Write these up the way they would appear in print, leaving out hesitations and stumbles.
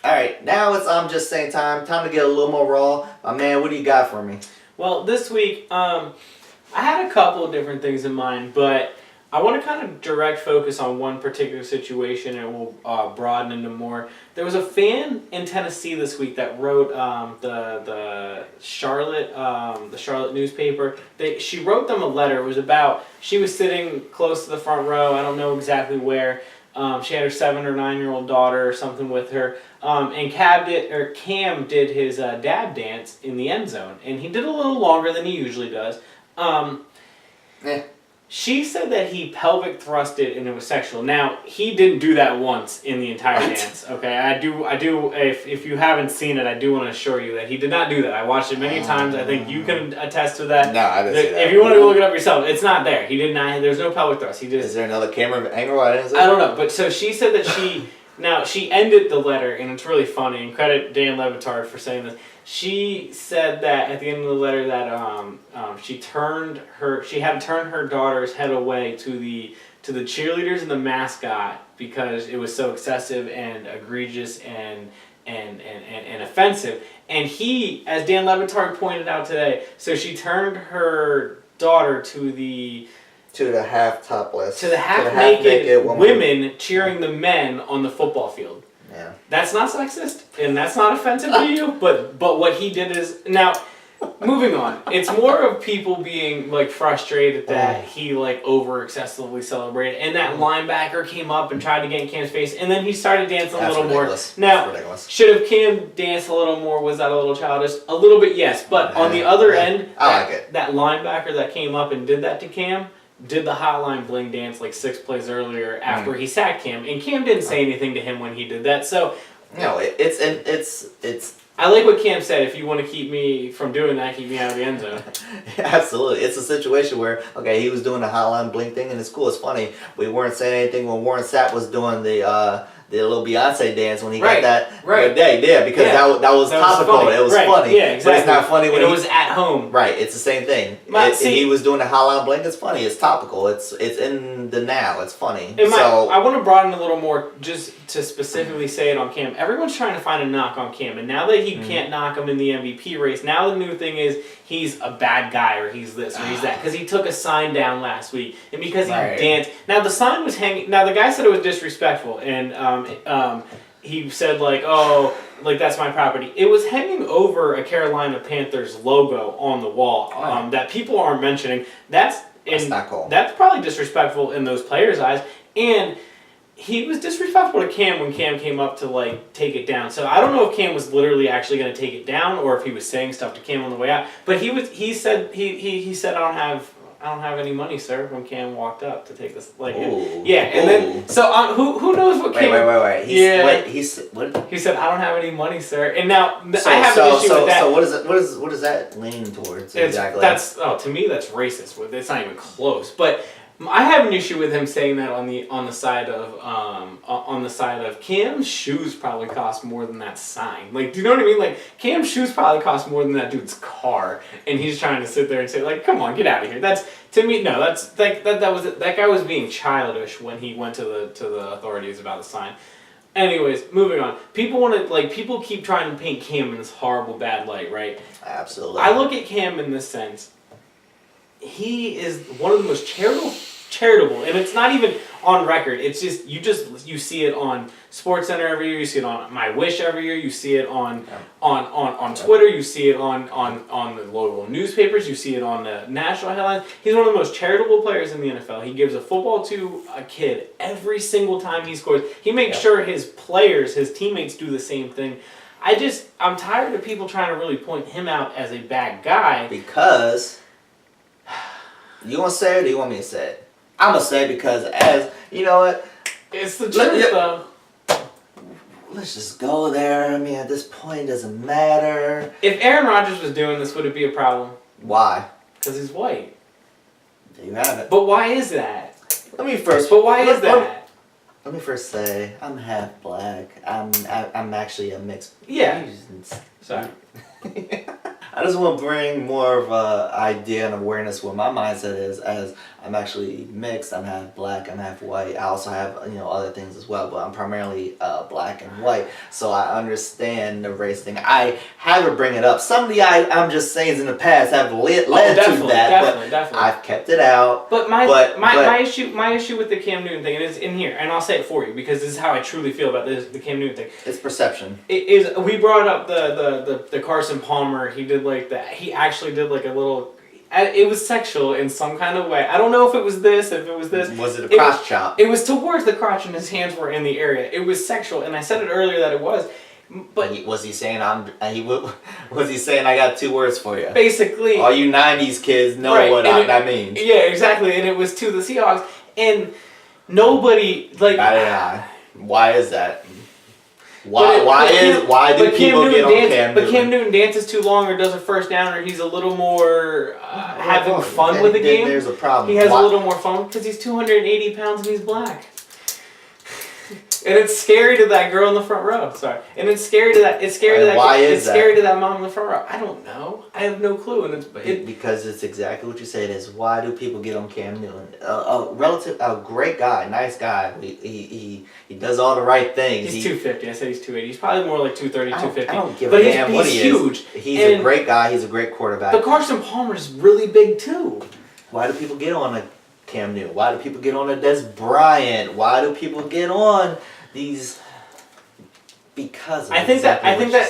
All right, now it's I'm just saying time. Time to get a little more raw. My man, what do you got for me? Well, this week, I had a couple of different things in mind, but I want to kind of direct focus on one particular situation, and we'll broaden into more. There was a fan in Tennessee this week that wrote the Charlotte newspaper. She wrote them a letter. It was about, she was sitting close to the front row. I don't know exactly where. She had her 7 or 9-year-old daughter or something with her. And Cam did his dab dance in the end zone, and he did a little longer than he usually does. She said that he pelvic thrusted and it was sexual. Now, he didn't do that once in the entire dance. Okay, I do. If you haven't seen it, I do want to assure you that he did not do that. I watched it many times. I think you can attest to that. No, I didn't see that. If you want to go look it up yourself, it's not there. He did not. There's no pelvic thrust. He just. Is there another camera angle? I don't know, but so she said that she. Now, she ended the letter, and it's really funny, and credit Dan Levitard for saying this. She said that at the end of the letter that she had to turn her daughter's head away to the cheerleaders and the mascot because it was so excessive and egregious and offensive. And he, as Dan Levitard pointed out today, so she turned her daughter to the half topless, to the half naked women cheering the men on the football field. Yeah. That's not sexist, and that's not offensive to you, but what he did is... Now, moving on. It's more of people being, like, frustrated that he, like, over-excessively celebrated, and that linebacker came up and tried to get in Cam's face, and then he started dancing a little ridiculous. more. Now, should have Cam danced a little more? Was that a little childish? A little bit, yes, but on the other end, that linebacker that came up and did that to Cam... did the hotline bling dance like 6 plays earlier after he sacked Cam, and Cam didn't say anything to him when he did that. So no, it's. I like what Cam said. If you want to keep me from doing that, keep me out of the end zone. Absolutely, it's a situation where he was doing the hotline bling thing, and it's cool. It's funny. We weren't saying anything when Warren Sapp was doing the little Beyonce dance when he got that. Right. Yeah, because that was topical. It was funny. Yeah, exactly. But it's not funny when it was at home. Right. It's the same thing. He was doing the hotline bling. It's funny. It's topical. It's in the now. It's funny. I want to broaden a little more just to specifically say it on Cam. Everyone's trying to find a knock on Cam, and now that he can't knock him in the MVP race, now the new thing is he's a bad guy or he's this or he's that because he took a sign down last week and because he danced. Now the sign was hanging. Now the guy said it was disrespectful and he said like, oh, like that's my property. It was hanging over a Carolina Panthers logo on the wall that people aren't mentioning. That's not cool. That's probably disrespectful in those players' eyes. And he was disrespectful to Cam when Cam came up to like take it down. So I don't know if Cam was literally actually going to take it down or if he was saying stuff to Cam on the way out. But he said I don't have any money, sir, when Cam walked up to take this. Like, and then so who knows what Cam? Wait. He said I don't have any money, sir. And now I have an issue with that. So what does that lean towards exactly? To me that's racist. It's not even close. But I have an issue with him saying that on the side of Cam's shoes probably cost more than that sign. Like, do you know what I mean? Like, Cam's shoes probably cost more than that dude's car, and he's trying to sit there and say, like, come on, get out of here. That's to me, no. That's that guy was being childish when he went to the authorities about the sign. Anyways, moving on. People keep trying to paint Cam in this horrible bad light, right? Absolutely. I look at Cam in this sense. He is one of the most charitable, and it's not even on record. It's just you see it on SportsCenter every year. You see it on My Wish every year. You see it on Twitter. You see it on the local newspapers. You see it on the national headlines. He's one of the most charitable players in the NFL. He gives a football to a kid every single time he scores. He makes sure his players, his teammates, do the same thing. I'm tired of people trying to really point him out as a bad guy because. You want to say it or do you want me to say it? I'm going to say it because you know what? It's the truth though. Let's just go there. I mean, at this point, it doesn't matter. If Aaron Rodgers was doing this, would it be a problem? Why? Because he's white. There you have it. But why is that? Let me first say, I'm half black. I'm actually a mixed. Yeah. Sorry. I just want to bring more of an idea and awareness what my mindset is as I'm actually mixed. I'm half black. I'm half white. I also have other things as well, but I'm primarily black and white. So I understand the race thing. I haven't bring it up. Some of the I'm just saying in the past have led to that, definitely. I've kept it out. But my issue with the Cam Newton thing, and it's in here, and I'll say it for you because this is how I truly feel about the Cam Newton thing. It's perception. We brought up the Carson Palmer. He did like that. He actually did like a little. It was sexual in some kind of way. I don't know if it was this, Was it a crotch chop? It was towards the crotch, and his hands were in the area. It was sexual, and I said it earlier that it was. But was he saying was he saying I got 2 words for you? Basically, all you '90s kids know what that means. Yeah, exactly, and it was to the Seahawks, and nobody like. Why is that? Why do people get on Cam Newton? But Cam Newton dances too long, or does a first down, or he's a little more having fun with the game. There's a problem. He has a little more fun because he's 280 pounds and he's black. And it's scary to that girl in the front row. Sorry, and it's scary to that. It's scary to that. Scary to that mom in the front row. I don't know. I have no clue. And because it's exactly what you say. It is. Why do people get on Cam Newton? A great guy, nice guy. He does all the right things. He's 250. I said he's 280. He's probably more like 230, 250. I don't give a damn what he is. Huge. He's a great guy. He's a great quarterback. But Carson Palmer's really big too. Why do people get on a Cam Newton? Why do people get on a Des Bryant? Why do people get on these? Because I think that,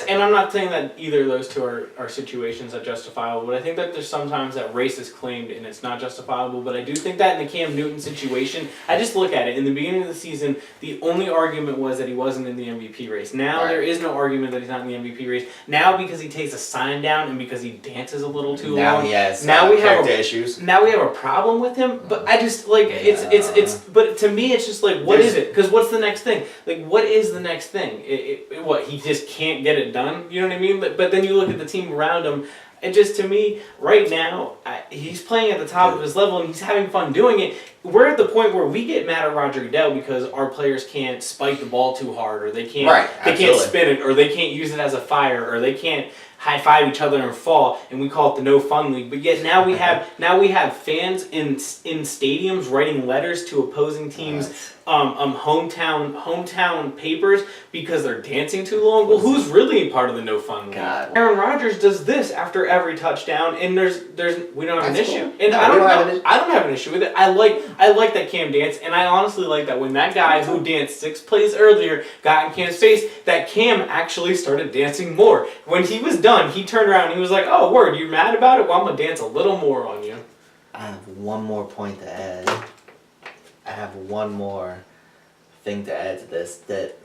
and I'm not saying that either of those two are situations that justifiable, but I think that there's sometimes that race is claimed and it's not justifiable. But I do think that in the Cam Newton situation, I just look at it. In the beginning of the season, the only argument was that he wasn't in the MVP race. Now there is no argument that he's not in the MVP race. Now because he takes a sign down and because he dances a little too long. He has character issues. Now we have a problem with him. But I just it's. But to me, it's just like, what is it? Because what's the next thing? Like, what is the next thing? What, he just can't get it done? You know what I mean? But then you look at the team around him, and just to me, right now, he's playing at the top of his level, and he's having fun doing it. We're at the point where we get mad at Roger Goodell because our players can't spike the ball too hard, or they can't can't spin it, or they can't use it as a fire, or they can't high-five each other and fall, and we call it the no fun league. But yet now we have fans in stadiums writing letters to opposing teams' hometown papers because they're dancing too long. Well, who's really part of the no fun league? Aaron Rodgers does this after every touchdown, and we don't have an issue. And I don't have an issue with it. I like that Cam dance, and I honestly like that when that guy who danced 6 plays earlier got in Cam's face, that Cam actually started dancing more. When he was done, he turned around and he was like, "Oh, word, you mad about it? Well, I'm gonna dance a little more on you." I have one more point to add. I have one more thing to add to this that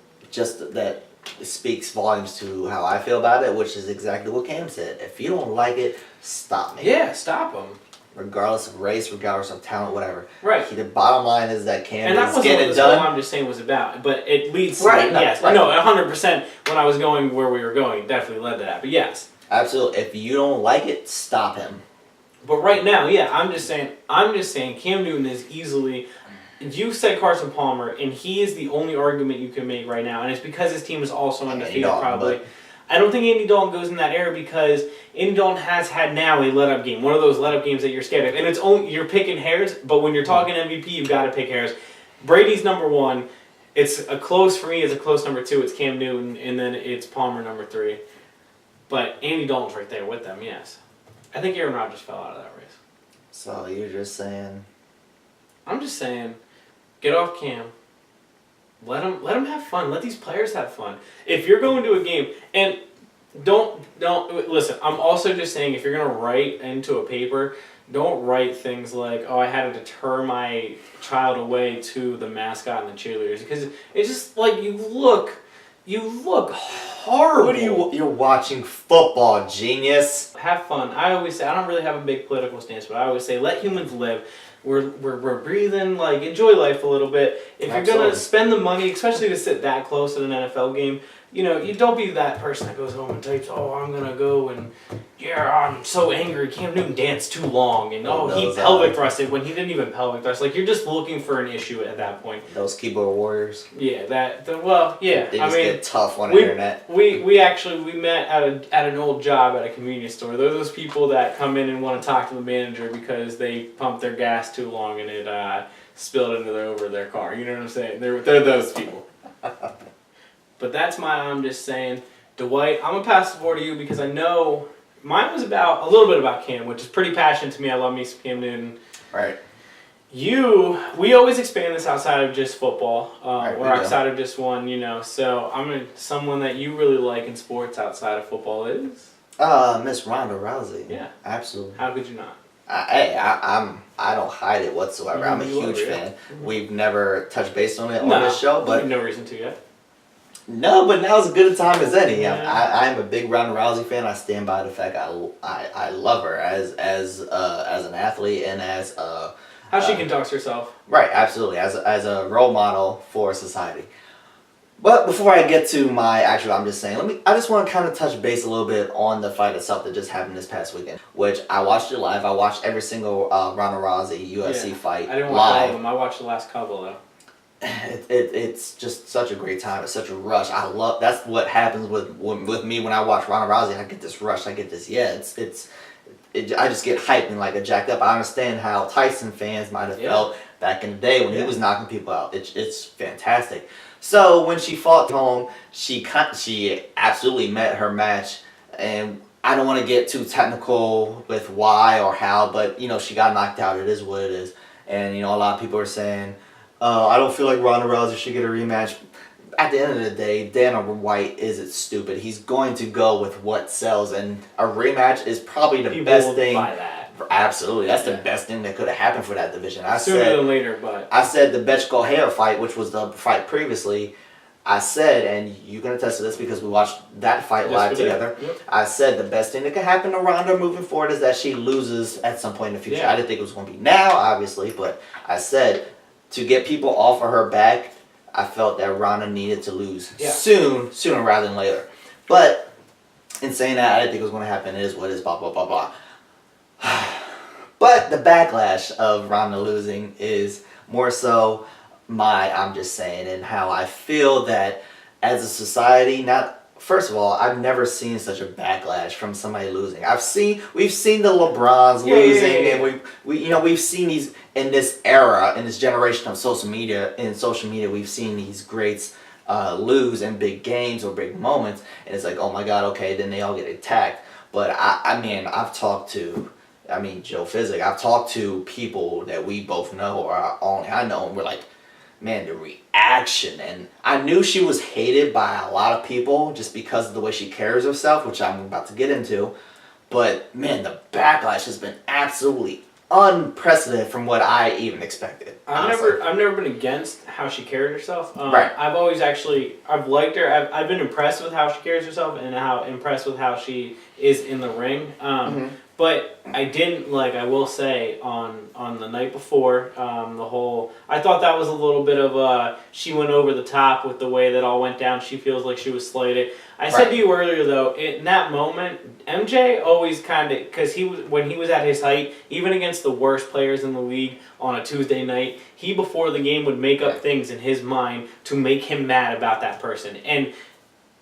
speaks volumes to how I feel about it, which is exactly what Cam said. If you don't like it, stop me. Yeah, stop him. Regardless of race, regardless of talent, whatever. Right. The bottom line is that Cam and that is wasn't getting what it done. I'm just saying was about, but it leads to right. Yes, right. No, 100%. When I was going where we were going, it definitely led to that. But yes, absolutely. If you don't like it, stop him. But right now, yeah, I'm just saying, Cam Newton is easily. You said Carson Palmer, and he is the only argument you can make right now, and it's because his team is also undefeated. Probably. I don't think Andy Dalton goes in that era because Andy Dalton has had now a let-up game, one of those let-up games that you're scared of, and it's only you're picking hairs. But when you're talking MVP, you've got to pick hairs. Brady's number 1. It's a close for me. It's a close number 2. It's Cam Newton, and then it's Palmer number 3. But Andy Dalton's right there with them. Yes, I think Aaron Rodgers fell out of that race. So you're just saying? I'm just saying, get off Cam. Let them have fun. Let these players have fun. If you're going to a game, and don't listen. I'm also just saying, if you're gonna write into a paper, don't write things like, "Oh, I had to deter my child away to the mascot and the cheerleaders," because it's just like you look horrible. What are you're watching football, genius? Have fun. I always say I don't really have a big political stance, but I always say let humans live. We're breathing, like, enjoy life a little bit. If you're going to spend the money, especially to sit that close at an NFL game, you don't be that person that goes home and types, "Oh, I'm going to go and, I'm so angry. Cam Newton danced too long." And, he pelvic thrusted when he didn't even pelvic thrust. Like, you're just looking for an issue at that point. Those keyboard warriors. Yeah, yeah. They just get tough on the internet. We met at an old job at a convenience store. They're those people that come in and want to talk to the manager because they pumped their gas last too long and it spilled into over their car. You know what I'm saying? They're those people. But that's my I'm just saying. Dwight, I'm gonna pass the floor to you because I know mine was about a little bit about Cam, which is pretty passionate to me. I love me some Cam Newton. Right. We always expand this outside of just football, Right, or outside of just one, So someone that you really like in sports outside of football is Miss Ronda Rousey. Yeah. Absolutely. How could you not? I don't hide it whatsoever. I'm a huge fan. Mm-hmm. We've never touched base on it on this show, but no reason to yet. No, but now's as good a time as any. Yeah. I'm a big Ronda Rousey fan. I stand by the fact I love her as an athlete and as how she can talk to herself. Right, absolutely, as a role model for society. But before I get to my actual, I'm just saying, I just want to kind of touch base a little bit on the fight itself that just happened this past weekend, which I watched it live. I watched every single Ronda Rousey UFC fight I didn't watch live. all of them. I watched the last couple though. It's just such a great time. It's such a rush. That's what happens with me when I watch Ronda Rousey. I get this rush. I get this I just get hyped and like jacked up. I understand how Tyson fans might have felt back in the day when he was knocking people out. It's fantastic. So when she fought home, she absolutely met her match, and I don't want to get too technical with why or how, but she got knocked out. It is what it is, and a lot of people are saying, I don't feel like Ronda Rousey should get a rematch. At the end of the day, Dana White isn't stupid. He's going to go with what sells, and a rematch is probably the best thing. Buy that. Absolutely, that's the best thing that could have happened for that division. Sooner than later, but I said the Betchko Hare fight, which was the fight previously. I said, and you can attest to this because we watched that fight live together. Yep. I said the best thing that could happen to Ronda moving forward is that she loses at some point in the future. Yeah. I didn't think it was going to be now, obviously, but I said to get people off of her back, I felt that Ronda needed to lose sooner rather than later. But in saying that, I didn't think it was going to happen. It is what it is, blah, blah, blah, blah. But the backlash of Ronda losing is more so I'm just saying, and how I feel that as a society, first of all, I've never seen such a backlash from somebody losing. We've seen the LeBrons losing, and we've seen these in this era, in this generation of social media. In social media, we've seen these greats lose in big games or big moments, and it's like, oh my God, okay, then they all get attacked. But I've talked to Joe Fizzik. I've talked to people that we both know, or only I know, and we're like, man, the reaction. And I knew she was hated by a lot of people just because of the way she carries herself, which I'm about to get into. But man, the backlash has been absolutely unprecedented from what I even expected. I've never been against how she carried herself. Right. I've liked her. I've been impressed with how she carries herself and impressed with how she is in the ring. But I didn't I will say on the night before, I thought that was a little bit of she went over the top with the way that all went down. She feels like she was slighted. I said to you earlier though, in that moment, MJ always kind of, because when he was at his height, even against the worst players in the league on a Tuesday night, he before the game would make up things in his mind to make him mad about that person. And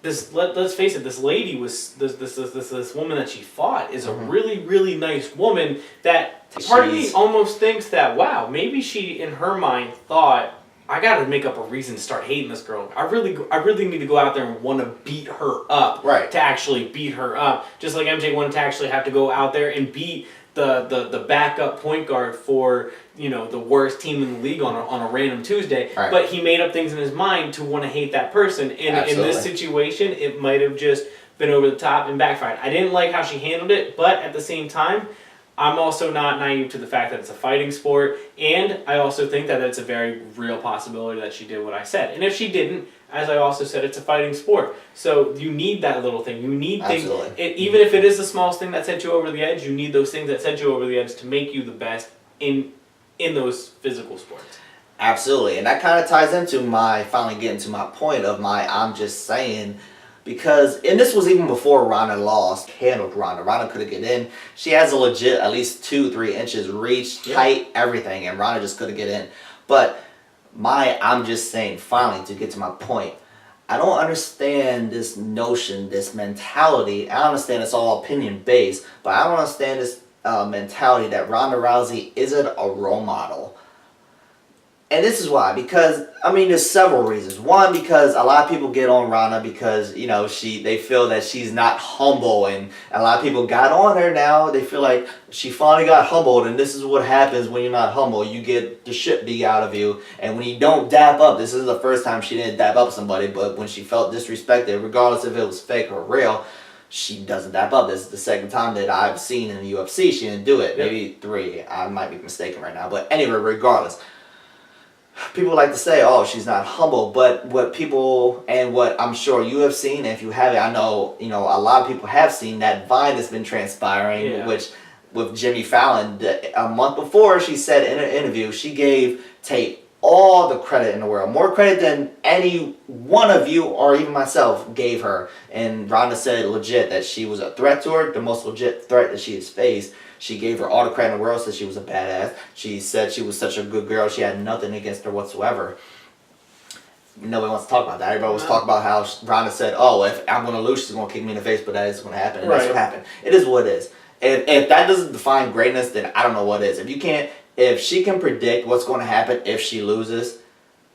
let's face it, this lady was this woman that she fought is a really, really nice woman that part of me almost thinks that, wow, maybe she in her mind thought, I gotta make up a reason to start hating this girl. I really need to go out there and want to beat her up. Right. To actually beat her up. Just like MJ wanted to actually have to go out there and beat the backup point guard for the worst team in the league on a random Tuesday, but he made up things in his mind to want to hate that person. And in this situation, it might have just been over the top and backfired. I didn't like how she handled it, but at the same time, I'm also not naive to the fact that it's a fighting sport, and I also think that it's a very real possibility that she did what I said. And if she didn't, as I also said, it's a fighting sport. So you need that little thing. You need things, even if it is the smallest thing that sent you over the edge, you need those things that sent you over the edge to make you the best in those physical sports. Absolutely, and that kind of ties into finally getting to my point of I'm just saying, because, and this was even before Ronda handled Ronda. Ronda could have get in. She has a legit at least 2-3 inches reach, height, everything, and Ronda just couldn't get in. But I'm just saying, finally, to get to my point, I don't understand this notion, this mentality. I understand it's all opinion based, but I don't understand mentality that Ronda Rousey isn't a role model. And this is why, because, I mean, there's several reasons. One, because a lot of people get on Ronda because, you know, they feel that she's not humble, and a lot of people got on her now. They feel like she finally got humbled, and this is what happens when you're not humble. You get the shit beat out of you, and when you don't dap up, this is the first time she didn't dap up somebody, but when she felt disrespected, regardless if it was fake or real, she doesn't dap up. This is the second time that I've seen in the UFC she didn't do it. Yep. Maybe 3. I might be mistaken right now. But anyway, regardless. People like to say, oh, she's not humble, but what people, and what I'm sure you have seen, and if you haven't, I know, you know, a lot of people have seen that Vine that's been transpiring, which with Jimmy Fallon, a month before, she said in an interview, she gave Tate all the credit in the world, more credit than any one of you or even myself gave her. And Ronda said legit that she was a threat to her, the most legit threat that she has faced. She gave her all the credit in the world, said she was a badass. She said she was such a good girl, she had nothing against her whatsoever. Nobody wants to talk about that. Everybody was talking about how Ronda said, oh, if I'm going to lose, she's going to kick me in the face, but that is going to happen. And that's what happened. It is what it is. If that doesn't define greatness, then I don't know what is. If she can predict what's going to happen if she loses,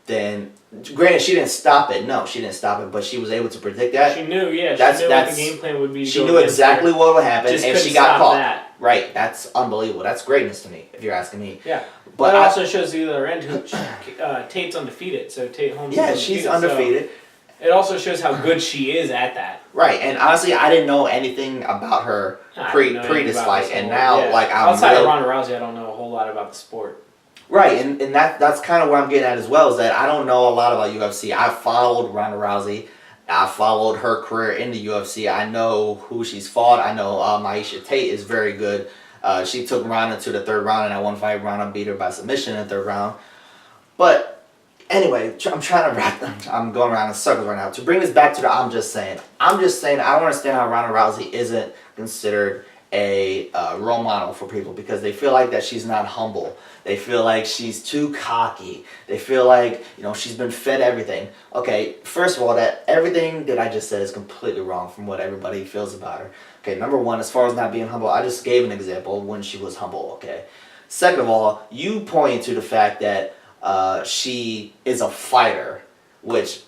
then granted, she didn't stop it. No, she didn't stop it, but she was able to predict that. She knew, she knew what the game plan would be. She knew exactly what would happen, and she got caught. That. Right, that's unbelievable. That's greatness to me, if you're asking me. Yeah, but it also shows the other end. Tate's undefeated, so Tate Holmes. Yeah, she's undefeated. So it also shows how good she is at that. Right, and honestly, I didn't know anything about her pre this fight, and now like I'm outside of Ronda Rousey, I don't know a whole lot about the sport. Right, and that's kind of where I'm getting at as well, is that I don't know a lot about UFC. I followed Ronda Rousey. I followed her career in the UFC. I know who she's fought. I know Miesha Tate is very good. She took Ronda to the 3rd round in that one fight. Ronda beat her by submission in the 3rd round. But anyway, I'm trying to wrap them. I'm going around in circles right now. To bring this back to the I'm just saying I don't understand how Ronda Rousey isn't considered a role model for people, because they feel like that she's not humble. They feel like she's too cocky. They feel like, you know, she's been fed everything. Okay, first of all, that everything that I just said is completely wrong from what everybody feels about her. Okay, number one, as far as not being humble, I just gave an example when she was humble, okay? Second of all, you point to the fact that she is a fighter, which...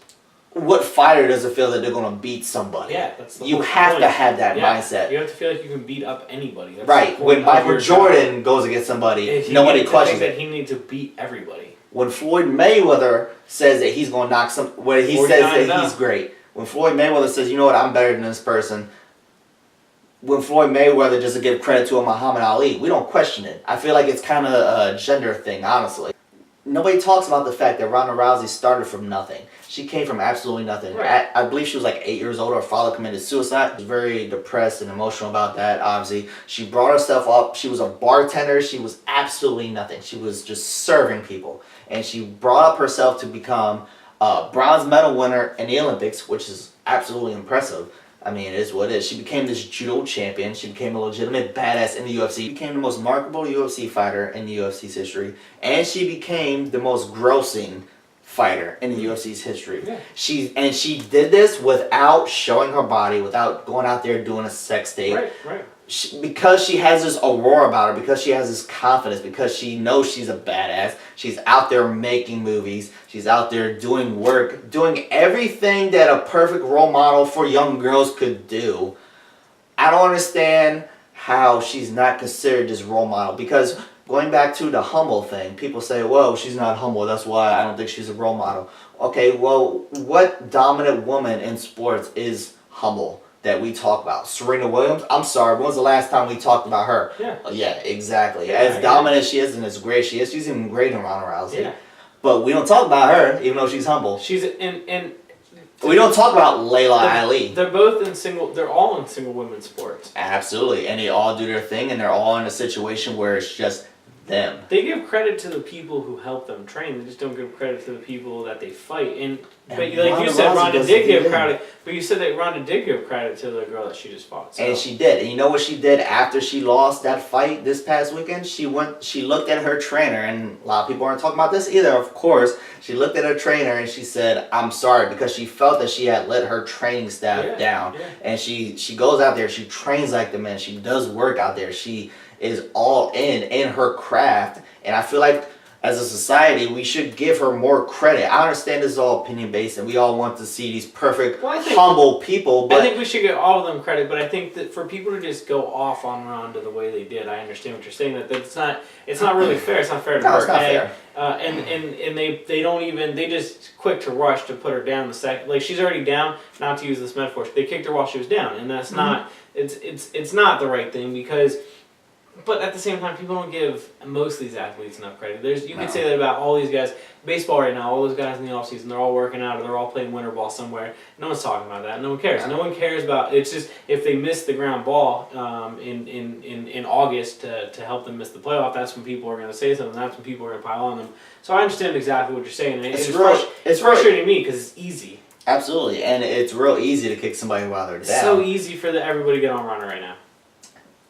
What fighter doesn't feel that they're going to beat somebody? Yeah, that's the You have point. to have that mindset. You have to feel like you can beat up anybody. That's right. When Michael Jordan goes against somebody, nobody questions it. He needs to beat everybody. When Floyd Mayweather says that he's going to knock when he says that he's great. When Floyd Mayweather says, you know what, I'm better than this person. When Floyd Mayweather doesn't give credit to a Muhammad Ali, we don't question it. I feel like it's kind of a gender thing, honestly. Nobody talks about the fact that Ronda Rousey started from nothing. She came from absolutely nothing. Right. I believe she was like 8 years old. Her father committed suicide. She was very depressed and emotional about that, obviously. She brought herself up. She was a bartender. She was absolutely nothing. She was just serving people. And she brought up herself to become a bronze medal winner in the Olympics, which is absolutely impressive. I mean, it is what it is. She became this judo champion. She became a legitimate badass in the UFC. She became the most marketable UFC fighter in the UFC's history. And she became the most grossing fighter in the UFC's history. Yeah. She did this without showing her body, without going out there doing a sex tape. Right. Because she has this aurora about her, because she has this confidence, because she knows she's a badass. She's out there making movies. She's out there doing work, doing everything that a perfect role model for young girls could do. I don't understand how she's not considered this role model, because going back to the humble thing, people say, whoa, she's not humble, that's why I don't think she's a role model. Okay, well, what dominant woman in sports is humble that we talk about? Serena Williams? I'm sorry, when was the last time we talked about her? Yeah, exactly. As dominant as she is and as great she is, she's even greater than Ronda Rousey. Yeah. But we don't talk about her, even though she's humble. She's in we don't talk about Layla Ali. They're both in single. They're all in single women's sports. Absolutely, and they all do their thing, and they're all in a situation where it's just them. They give credit to the people who help them train. They just don't give credit to the people that they fight. But like you said, Ronda did give credit. But you said that Ronda did give credit to the girl that she just fought. So. And she did. And you know what she did after she lost that fight this past weekend? She looked at her trainer, and a lot of people aren't talking about this either, of course. She looked at her trainer and she said, I'm sorry, because she felt that she had let her training staff down. Yeah. And she goes out there, she trains like the man, she does work out there, she is all in her craft, and I feel like as a society we should give her more credit. I understand this is all opinion based, and we all want to see these perfect, humble people. But I think we should give all of them credit. But I think that for people to just go off on Ronda the way they did, I understand what you're saying. That it's not really fair. It's not fair to her. It's not fair. And they don't even, they just quick to rush to put her down the second. Like, she's already down. Not to use this metaphor, they kicked her while she was down, and that's not. It's not the right thing because. But at the same time, people don't give most of these athletes enough credit. You can say that about all these guys. Baseball right now, all those guys in the offseason, they're all working out or they're all playing winter ball somewhere. No one's talking about that. No one cares. No one cares about it's just if they miss the ground ball in August to help them miss the playoff, that's when people are going to say something. That's when people are going to pile on them. So I understand exactly what you're saying. It's frustrating me because it's easy. Absolutely, and it's real easy to kick somebody while they're down. It's so easy for everybody to get on Ronda right now.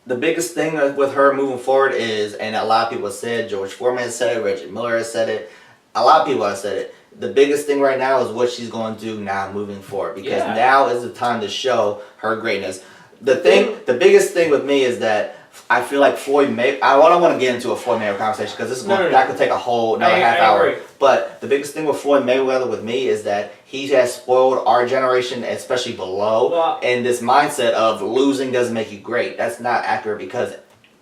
The biggest thing with her moving forward is, and a lot of people have said, George Foreman has said it, Reggie Miller has said it, a lot of people have said it. The biggest thing right now is what she's going to do now moving forward, because now is the time to show her greatness. The biggest thing with me is that I feel like Floyd Mayweather. I don't want to get into a Floyd Mayweather conversation because this is that could take a whole another half hour. But the biggest thing with Floyd Mayweather with me is that he has spoiled our generation, especially below, in this mindset of losing doesn't make you great. That's not accurate because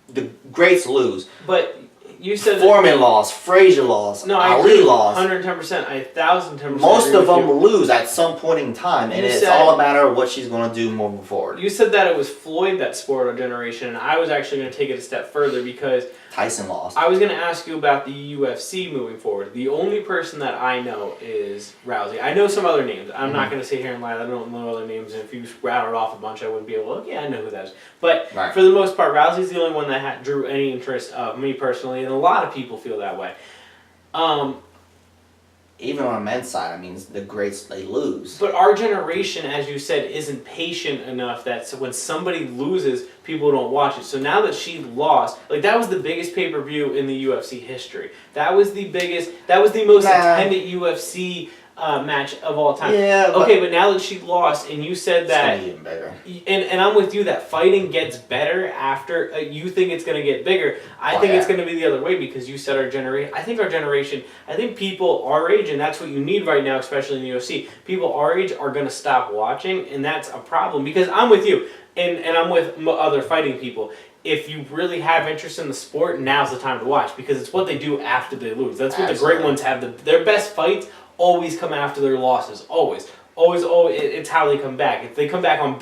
the greats lose. But you said Foreman lost, Frazier lost, no, Ali lost. 110%, 1,010%. Most of them lose at some point in time, and it's all a matter of what she's going to do moving forward. You said that it was Floyd that spoiled our generation, and I was actually going to take it a step further because Tyson lost. I was going to ask you about the UFC moving forward. The only person that I know is Rousey. I know some other names. I'm not going to sit here and lie. I don't know other names, and if you rattled off a bunch, I wouldn't be able to look. Yeah, I know who that is. But for the most part, Rousey's the only one that drew any interest of me personally, and a lot of people feel that way. Even on the men's side, I mean, the greats, they lose. But our generation, as you said, isn't patient enough that when somebody loses, people don't watch it. So now that she lost, like that was the biggest pay-per-view in the UFC history. That was the most attended UFC match of all time. Yeah. But now that she lost, and you said that, it's gonna get even bigger. And I'm with you that fighting gets better after you think it's going to get bigger. I think it's going to be the other way because you said our generation. I think people our age, and that's what you need right now, especially in the UFC. People our age are going to stop watching, and that's a problem because I'm with you, and I'm with other fighting people. If you really have interest in the sport, now's the time to watch because it's what they do after they lose. That's what the great ones have. Their best fights always come after their losses. Always. It's how they come back. If they come back on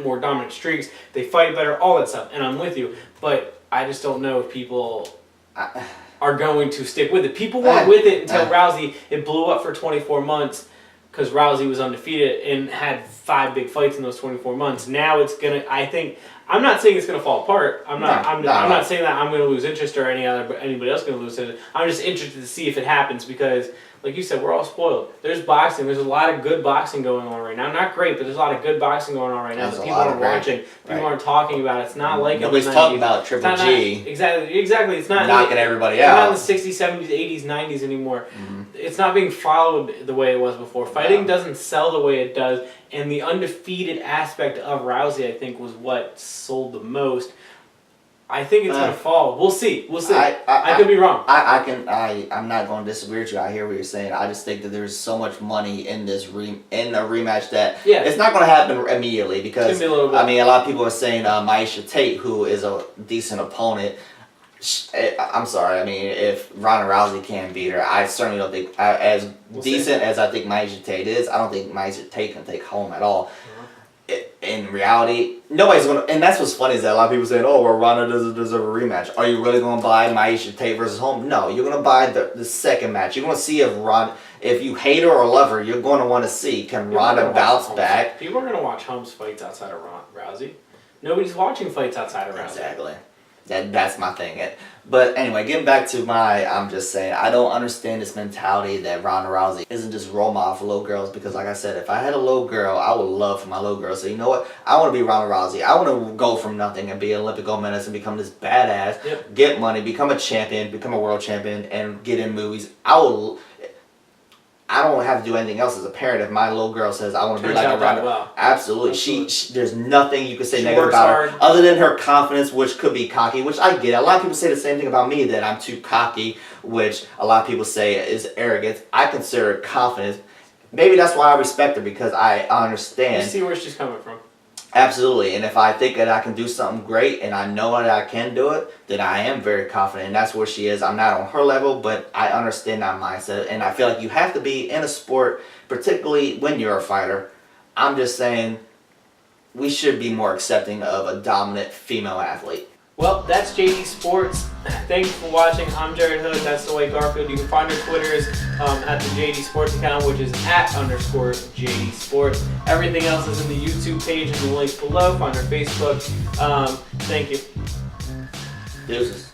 more dominant streaks, they fight better, all that stuff. And I'm with you. But I just don't know if people are going to stick with it. People weren't with it until Rousey, it blew up for 24 months because Rousey was undefeated and had 5 big fights in those 24 months. Now it's going to, I'm not saying it's going to fall apart. I'm not saying that I'm going to lose interest or anybody else going to lose interest. I'm just interested to see if it happens because, like you said, we're all spoiled. There's boxing. There's a lot of good boxing going on right now. Not great, but there's a lot of good boxing going on right now. That people aren't watching. People aren't talking about it. It's not like nobody's talking about Triple G. Exactly. It's not knocking everybody out. It's not in the 60s, 70s, 80s, 90s anymore. Mm-hmm. It's not being followed the way it was before. Fighting doesn't sell the way it does, and the undefeated aspect of Rousey, I think, was what sold the most. I think it's going to fall. We'll see. I could be wrong. I'm not going to disagree with you. I hear what you're saying. I just think that there's so much money in this in a rematch that it's not going to happen immediately because a lot of people are saying Miesha Tate, who is a decent opponent. I'm sorry. I mean, if Ronda Rousey can't beat her, I certainly don't think as decent as I think Miesha Tate is. I don't think Miesha Tate can take home at all. In reality, nobody's going to... And that's what's funny is that a lot of people saying, oh, well, Ronda doesn't deserve a rematch. Are you really going to buy Miesha Tate versus Holm? No, you're going to buy the second match. You're going to see if you hate her or love her, you're going to want to see, can Ronda bounce back? People are going to watch Holmes fights outside of Rousey. Nobody's watching fights outside of Rousey. Exactly. That's my thing. But anyway, getting back to I'm just saying, I don't understand this mentality that Ronda Rousey isn't just role model for little girls because, like I said, if I had a little girl, I would love for my little girl. So you know what? I want to be Ronda Rousey. I want to go from nothing and be an Olympic gold medalist and become this badass, get money, become a champion, become a world champion, and get in movies. I don't have to do anything else as a parent. If my little girl says I want to be Turns like out Ronda, right well. absolutely. Absolutely. She there's nothing you could say She negative works about her hard. other than her confidence, which could be cocky, which I get. A lot of people say the same thing about me, that I'm too cocky, which a lot of people say is arrogance. I consider it confidence. Maybe that's why I respect her, because I You understand. see where she's coming from. Absolutely, and if I think that I can do something great and I know that I can do it, then I am very confident, and that's where she is. I'm not on her level, but I understand that mindset, and I feel like you have to be in a sport, particularly when you're a fighter. I'm just saying we should be more accepting of a dominant female athlete. Well, that's JD Sports. Thank you for watching. I'm Jarrett Hood. That's Dwight Garfield. You can find our Twitters at the JD Sports account, which is @_JD Sports. Everything else is in the YouTube page and the link below. Find our Facebook. Thank you. Deuces.